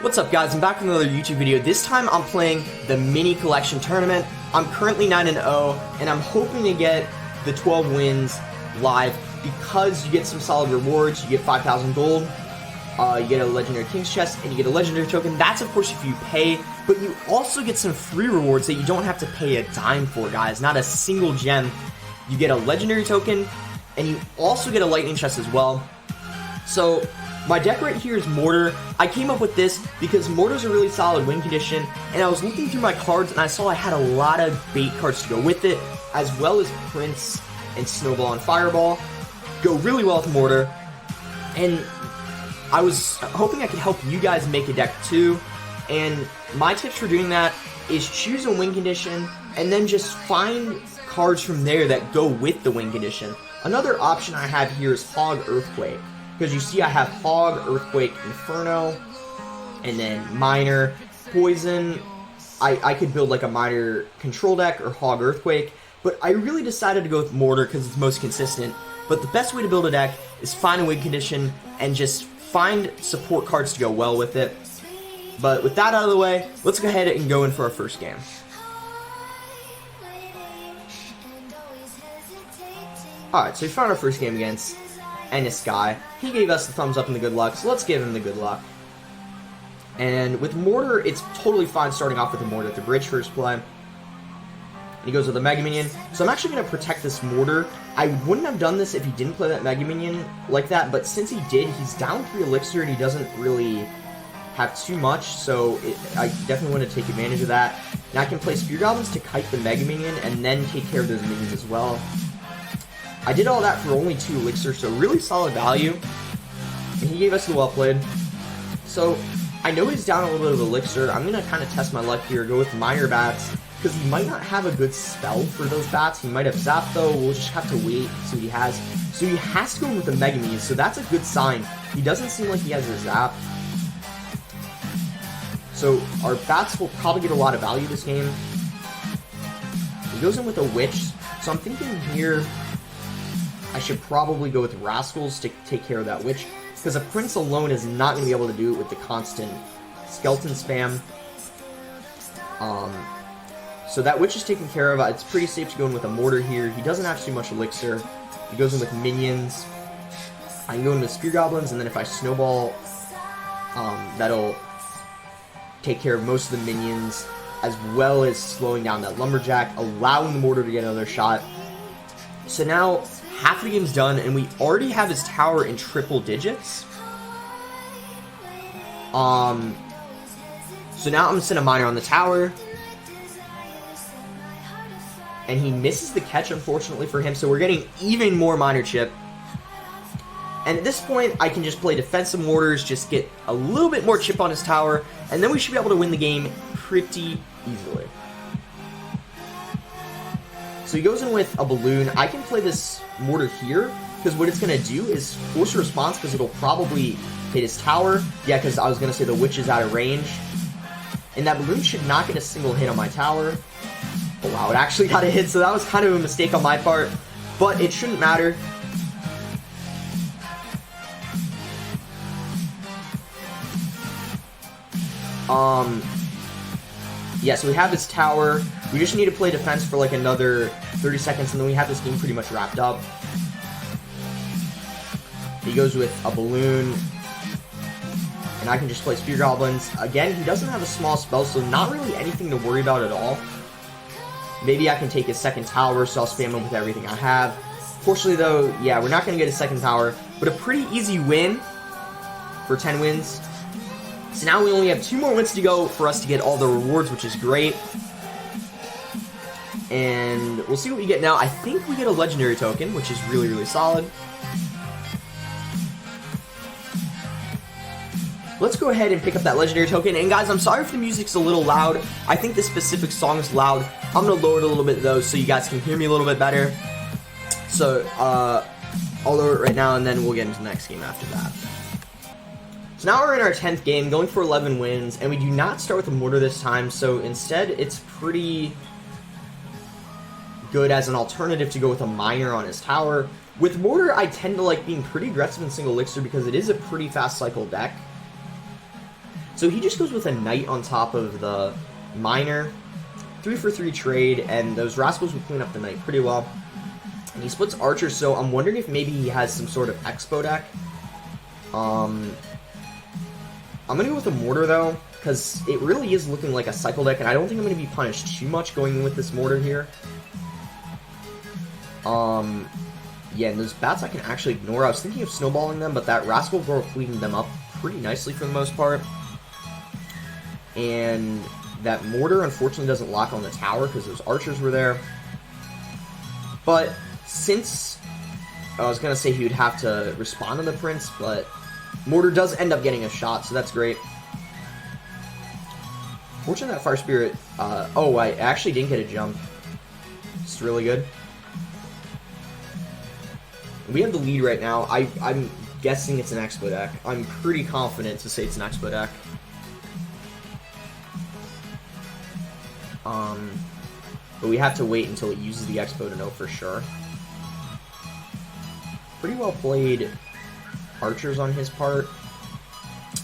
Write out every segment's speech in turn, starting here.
What's up guys, I'm back with another YouTube video. This time I'm playing the mini collection tournament. I'm currently 9-0 and I'm hoping to get the 12 wins live because you get some solid rewards. You get 5,000 gold, you get a legendary king's chest, and you get a legendary token. That's of course if you pay, but you also get some free rewards that you don't have to pay a dime for, guys. Not a single gem. You get a legendary token and you also get a lightning chest as well. So my deck right here is Mortar. I came up with this because Mortar's a really solid win condition, and I was looking through my cards and I saw I had a lot of bait cards to go with it, as well as Prince and Snowball and Fireball. Go really well with Mortar, and I was hoping I could help you guys make a deck too, and my tips for doing that is choose a win condition and then just find cards from there that go with the win condition. Another option I have here is Hog Earthquake. Because you see I have Hog, Earthquake, Inferno, and then Miner, Poison. I could build like a Miner control deck or Hog Earthquake, but I really decided to go with Mortar because it's most consistent. But the best way to build a deck is find a win condition and just find support cards to go well with it. But with that out of the way, let's go ahead and go in for our first game. Alright, so we found our first game against Ennis guy. He gave us the thumbs up and the good luck, so let's give him the good luck. And with Mortar, it's totally fine starting off with a Mortar at the bridge first play. And he goes with a Mega Minion. So I'm actually going to protect this Mortar. I wouldn't have done this if he didn't play that Mega Minion like that, but since he did, he's down 3 Elixir and he doesn't really have too much, so I definitely want to take advantage of that. And I can play Spear Goblins to kite the Mega Minion and then take care of those minions as well. I did all that for only 2 Elixir, so really solid value. And he gave us the well played. So I know he's down a little bit of Elixir. I'm going to kind of test my luck here, go with Minor Bats, because he might not have a good spell for those bats. He might have Zap though. We'll just have to wait and see what he has. So he has to go with the Mega Minion, so that's a good sign. He doesn't seem like he has a Zap. So our bats will probably get a lot of value this game. He goes in with a Witch, so I'm thinking here I should probably go with Rascals to take care of that Witch, because a Prince alone is not going to be able to do it with the constant skeleton spam. So that Witch is taken care of. It's pretty safe to go in with a Mortar here. He doesn't have too much Elixir. He goes in with Minions. I can go in with Spear Goblins, and then if I Snowball, that'll take care of most of the minions, as well as slowing down that Lumberjack, allowing the Mortar to get another shot. So now half the game's done, and we already have his tower in triple digits. So now I'm gonna send a Miner on the tower. And he misses the catch, unfortunately for him, so we're getting even more Miner chip. And at this point, I can just play defensive Mortars, just get a little bit more chip on his tower, and then we should be able to win the game pretty easily. So he goes in with a Balloon. I can play this Mortar here, because what it's going to do is force a response, because it'll probably hit his tower. Yeah, because I was going to say the Witch is out of range. And that Balloon should not get a single hit on my tower. Oh wow, it actually got a hit, so that was kind of a mistake on my part. But it shouldn't matter. Yeah, so we have this tower. We just need to play defense for like another 30 seconds, and then we have this game pretty much wrapped up. He goes with a Balloon, and I can just play Spear Goblins. Again, he doesn't have a small spell, so not really anything to worry about at all. Maybe I can take his second tower, so I'll spam him with everything I have. Fortunately though, yeah, we're not going to get a second tower, but a pretty easy win for 10 wins. So now we only have 2 more wins to go for us to get all the rewards, which is great. And we'll see what we get now. I think we get a legendary token, which is really, really solid. Let's go ahead and pick up that legendary token. And guys, I'm sorry if the music's a little loud. I think this specific song is loud. I'm going to lower it a little bit though, so you guys can hear me a little bit better. So, I'll lower it right now, and then we'll get into the next game after that. So now we're in our 10th game, going for 11 wins, and we do not start with a Mortar this time, so instead it's pretty good as an alternative to go with a Miner on his tower. With Mortar, I tend to like being pretty aggressive in single Elixir because it is a pretty fast cycle deck. So he just goes with a knight on top of the miner. 3-for-3 trade, and those rascals will clean up the knight pretty well. And he splits archers, so I'm wondering if maybe he has some sort of expo deck. I'm going to go with a mortar, though, because it really is looking like a cycle deck, and I don't think I'm going to be punished too much going in with this mortar here. Yeah, and those bats I can actually ignore. I was thinking of snowballing them, but that rascal girl cleaned them up pretty nicely for the most part. And that mortar, unfortunately, doesn't lock on the tower because those archers were there. But since I was going to say he would have to respond to the prince, but mortar does end up getting a shot, so that's great. Fortunately, that fire spirit... oh, I actually didn't get a jump. It's really good. We have the lead right now. I'm guessing it's an expo deck. I'm pretty confident to say it's an expo deck. But we have to wait until it uses the expo to know for sure. Pretty well played archers on his part.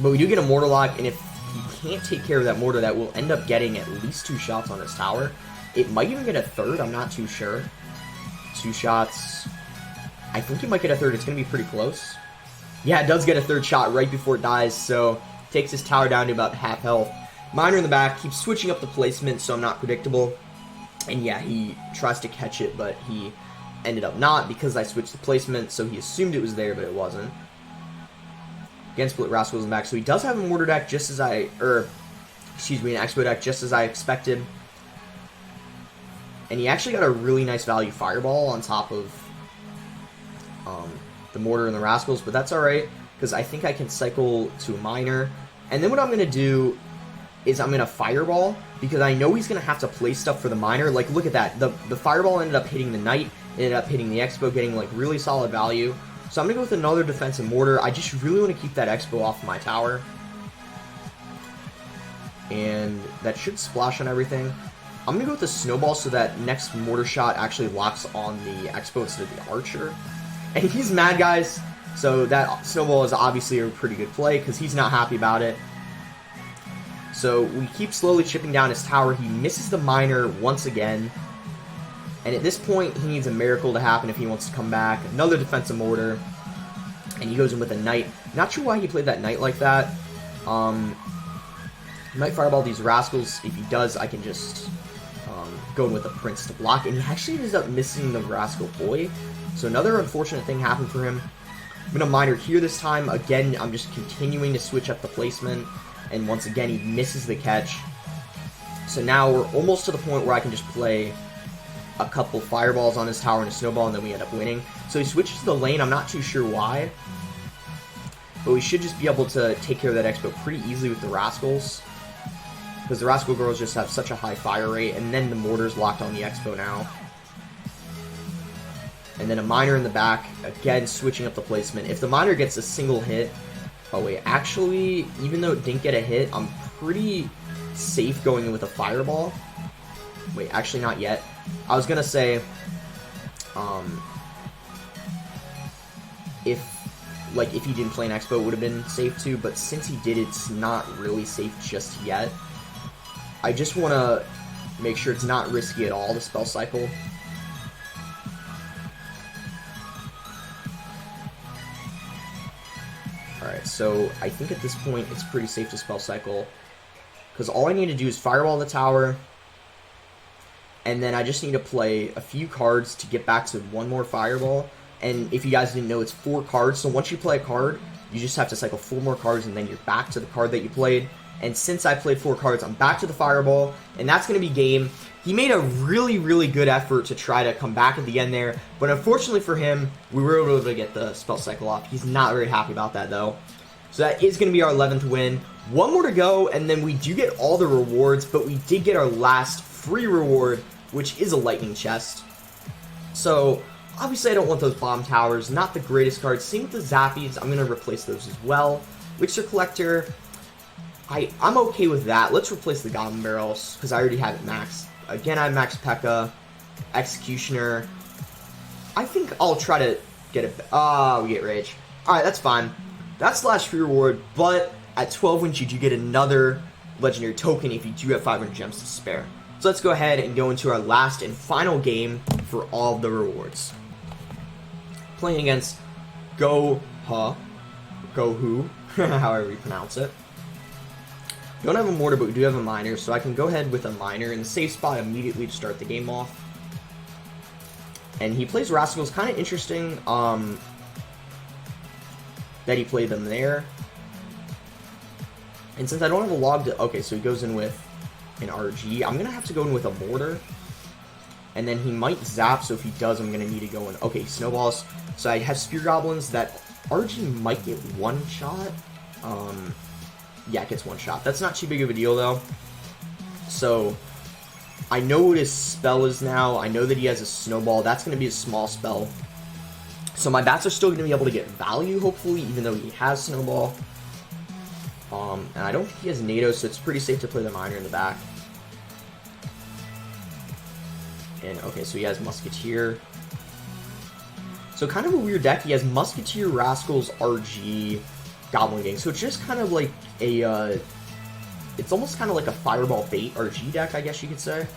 But we do get a mortar lock, and if he can't take care of that mortar, that will end up getting at least 2 shots on his tower. It might even get a third, I'm not too sure. 2 shots. I think he might get a third. It's going to be pretty close. Yeah, it does get a third shot right before it dies, so takes his tower down to about half health. Miner in the back, keeps switching up the placement, so I'm not predictable. And yeah, he tries to catch it, but he ended up not because I switched the placement, so he assumed it was there, but it wasn't. Again, split rascals in the back, so he does have a mortar deck just as an expo deck just as I expected. And he actually got a really nice value fireball on top of the mortar and the rascals, but that's alright, because I think I can cycle to a miner. And then what I'm going to do is I'm going to fireball, because I know he's going to have to play stuff for the miner. Like, look at that. The fireball ended up hitting the knight, ended up hitting the expo, getting, like, really solid value. So I'm going to go with another defensive mortar. I just really want to keep that expo off my tower. And that should splash on everything. I'm going to go with the snowball so that next mortar shot actually locks on the expo instead of the archer. And he's mad, guys. So that snowball is obviously a pretty good play because he's not happy about it. So we keep slowly chipping down his tower. He misses the miner once again. And at this point, he needs a miracle to happen if he wants to come back. Another defensive mortar. And he goes in with a knight. Not sure why he played that knight like that. He might fireball these rascals. If he does, I can just go in with a prince to block. And he actually ends up missing the rascal boy. So another unfortunate thing happened for him. I'm going to miner here this time. Again, I'm just continuing to switch up the placement. And once again, he misses the catch. So now we're almost to the point where I can just play a couple fireballs on his tower and a snowball, and then we end up winning. So he switches the lane. I'm not too sure why. But we should just be able to take care of that expo pretty easily with the rascals. Because the rascal girls just have such a high fire rate. And then the mortar's locked on the expo now. And then a miner in the back. Again, switching up the placement. If the miner gets a single hit... Oh wait, actually, even though it didn't get a hit, I'm pretty safe going in with a fireball. Wait, actually not yet. I was gonna say, if he didn't play an expo, it would have been safe too, but since he did, it's not really safe just yet. I just want to make sure it's not risky at all, the spell cycle. Alright, so I think at this point it's pretty safe to spell cycle. Because all I need to do is fireball the tower. And then I just need to play a few cards to get back to one more fireball. And if you guys didn't know, it's 4 cards. So once you play a card, you just have to cycle 4 more cards and then you're back to the card that you played. And since I played 4 cards, I'm back to the fireball. And that's going to be game. He made a really, really good effort to try to come back at the end there. But unfortunately for him, we were able to get the spell cycle off. He's not very happy about that, though. So that is going to be our 11th win. 1 more to go, and then we do get all the rewards. But we did get our last free reward, which is a lightning chest. So, obviously I don't want those bomb towers. Not the greatest cards. Same with the Zappies. I'm going to replace those as well. Elixir Collector. I'm okay with that. Let's replace the Goblin Barrels, because I already have it maxed. Again, I maxed P.E.K.K.A. Executioner. I think I'll try to get it. We get Rage. Alright, that's fine. That's the last free reward, but at 12 wins, you do get another legendary token if you do have 500 gems to spare. So let's go ahead and go into our last and final game for all of the rewards. Playing against Gohu, however you pronounce it. Don't have a mortar, but we do have a miner, so I can go ahead with a miner in the safe spot immediately to start the game off. And he plays Rascals, kind of interesting that he played them there. And since I don't have a log to... Okay, so he goes in with an RG. I'm going to have to go in with a mortar. And then he might zap, so if he does, I'm going to need to go in... Okay, snowballs. So I have Spear Goblins that RG might get one shot. Yeah, it gets one shot. That's not too big of a deal, though. So, I know what his spell is now. I know that he has a snowball. That's going to be a small spell. So my bats are still going to be able to get value, hopefully, even though he has snowball. And I don't think he has NATO, so it's pretty safe to play the miner in the back. And, okay, so he has Musketeer. So kind of a weird deck. He has Musketeer, Rascals, RG, Goblin Gang. So it's just kind of like a, it's almost kind of like a Fireball Bait RG deck, I guess you could say.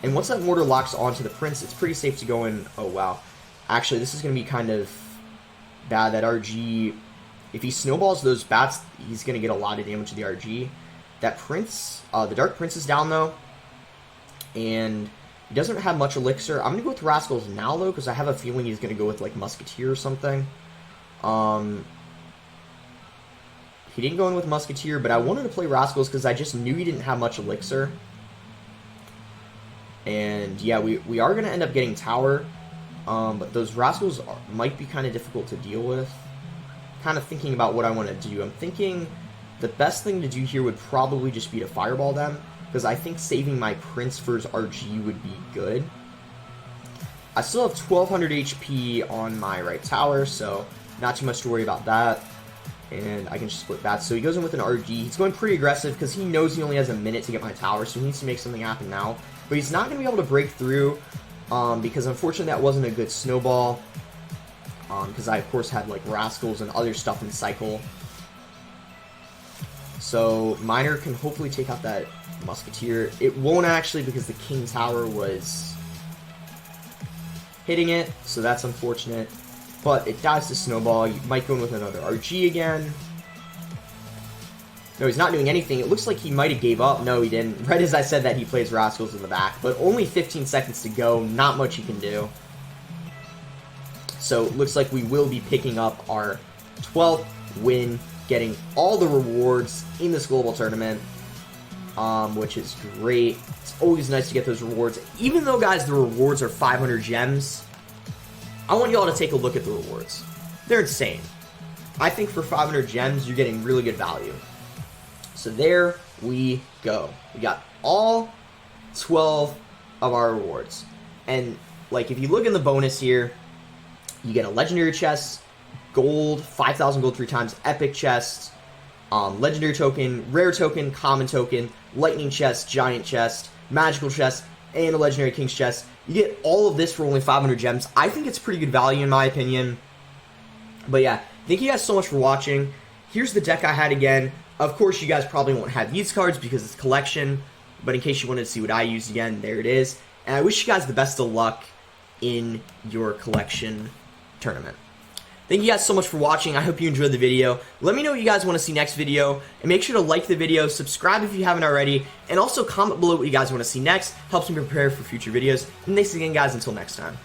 And once that mortar locks onto the Prince, it's pretty safe to go in. Oh, wow. Actually, this is going to be kind of bad. That RG, if he snowballs those bats, he's going to get a lot of damage to the RG. That Prince, the Dark Prince is down, though. And he doesn't have much elixir. I'm going to go with Rascals now, though, because I have a feeling he's going to go with, like, Musketeer or something. He didn't go in with Musketeer, but I wanted to play Rascals because I just knew he didn't have much elixir. And, yeah, we are going to end up getting Tower. But those Rascals might be kind of difficult to deal with. Kind of thinking about what I want to do. I'm thinking the best thing to do here would probably just be to Fireball them. Because I think saving my Prince for his RG would be good. I still have 1200 HP on my right tower, so not too much to worry about that. And I can just split that. So he goes in with an RG. He's going pretty aggressive because he knows he only has a minute to get my tower, so he needs to make something happen now. But he's not going to be able to break through because unfortunately that wasn't a good snowball. Because I, of course, had like Rascals and other stuff in cycle. So Miner can hopefully take out that Musketeer. It won't actually because the King Tower was hitting it, so that's unfortunate. But it dies to Snowball. You might go in with another RG again. No, he's not doing anything. It looks like he might have gave up. No, he didn't. Right as I said that, he plays Rascals in the back. But only 15 seconds to go. Not much he can do. So it looks like we will be picking up our 12th win, getting all the rewards in this global tournament, which is great. It's always nice to get those rewards. Even though, guys, the rewards are 500 gems, I want you all to take a look at the rewards. They're insane. I think for 500 gems, you're getting really good value. So there we go. We got all 12 of our rewards. And, like, if you look in the bonus here, you get a legendary chest, gold, 5,000 gold 3 times, epic chest, legendary token, rare token, common token, lightning chest, giant chest, magical chest, and a legendary king's chest. You get all of this for only 500 gems. I think it's pretty good value in my opinion. But yeah, thank you guys so much for watching. Here's the deck I had again. Of course, you guys probably won't have these cards because it's collection. But in case you wanted to see what I used again, there it is. And I wish you guys the best of luck in your collection tournament. Thank you guys so much for watching. I hope you enjoyed the video. Let me know what you guys want to see next video. And make sure to like the video, subscribe if you haven't already, and also comment below what you guys want to see next. Helps me prepare for future videos. And thanks again, guys. Until next time.